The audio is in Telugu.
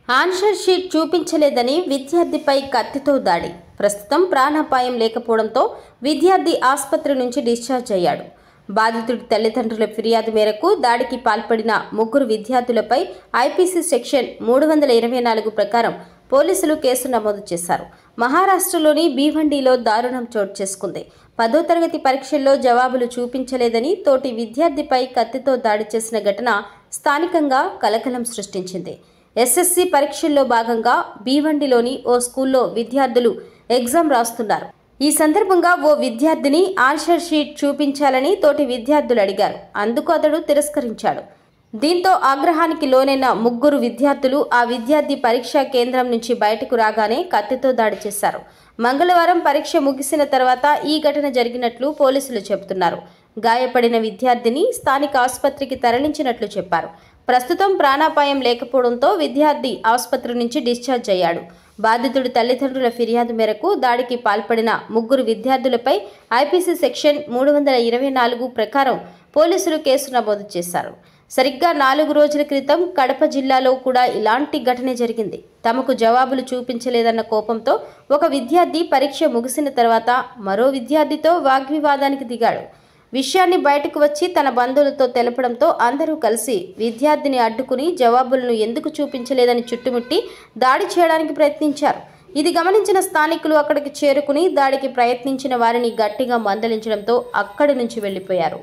ఆన్సర్ షీట్ చూపించలేదని విద్యార్థిపై కత్తితో దాడి. ప్రస్తుతం ప్రాణాపాయం లేకపోవడంతో విద్యార్థి ఆసుపత్రి నుంచి డిశ్చార్జ్ అయ్యాడు. బాధితుడి తల్లిదండ్రుల ఫిర్యాదు మేరకు దాడికి పాల్పడిన ముగ్గురు విద్యార్థులపై ఐపీసీ సెక్షన్ 324 ప్రకారం పోలీసులు కేసు నమోదు చేశారు. మహారాష్ట్రలోని భీవండిలో దారుణం చోటు చేసుకుంది. 10వ తరగతి పరీక్షల్లో జవాబులు చూపించలేదని తోటి విద్యార్థిపై కత్తితో దాడి చేసిన ఘటన స్థానికంగా కలకలం సృష్టించింది. ఎస్ఎస్సి పరీక్షల్లో భాగంగా భీవండిలోని ఓ స్కూల్లో విద్యార్థులు ఎగ్జామ్ రాస్తున్నారు. ఈ సందర్భంగా ఓ విద్యార్థిని ఆన్సర్ షీట్ చూపించాలని తోటి విద్యార్థులు అడిగారు. అందుకు అతడు తిరస్కరించాడు. దీంతో ఆగ్రహానికి లోనైన ముగ్గురు విద్యార్థులు ఆ విద్యార్థి పరీక్షా కేంద్రం నుంచి బయటకు రాగానే కత్తితో దాడి చేశారు. మంగళవారం పరీక్ష ముగిసిన తర్వాత ఈ ఘటన జరిగినట్లు పోలీసులు చెబుతున్నారు. గాయపడిన విద్యార్థిని స్థానిక ఆసుపత్రికి తరలించినట్లు చెప్పారు. ప్రస్తుతం ప్రాణాపాయం లేకపోవడంతో విద్యార్థి ఆసుపత్రి నుంచి డిశ్చార్జ్ అయ్యాడు. బాధితుడి తల్లిదండ్రుల ఫిర్యాదు మేరకు దాడికి పాల్పడిన ముగ్గురు విద్యార్థులపై ఐపీసీ సెక్షన్ 324 ప్రకారం పోలీసులు కేసు నమోదు చేశారు. సరిగ్గా 4 రోజుల క్రితం కడప జిల్లాలో కూడా ఇలాంటి ఘటనే జరిగింది. తమకు జవాబులు చూపించలేదన్న కోపంతో ఒక విద్యార్థి పరీక్ష ముగిసిన తర్వాత మరో విద్యార్థితో వాగ్వివాదానికి దిగాడు. విషయాన్ని బయటకు వచ్చి తన బంధువులతో తెలపడంతో అందరూ కలిసి విద్యార్థిని అడ్డుకుని జవాబులను ఎందుకు చూపించలేదని చుట్టుముట్టి దాడి చేయడానికి ప్రయత్నించారు. ఇది గమనించిన స్థానికులు అక్కడికి చేరుకుని దాడికి ప్రయత్నించిన వారిని గట్టిగా మందలించడంతో అక్కడి నుంచి వెళ్లిపోయారు.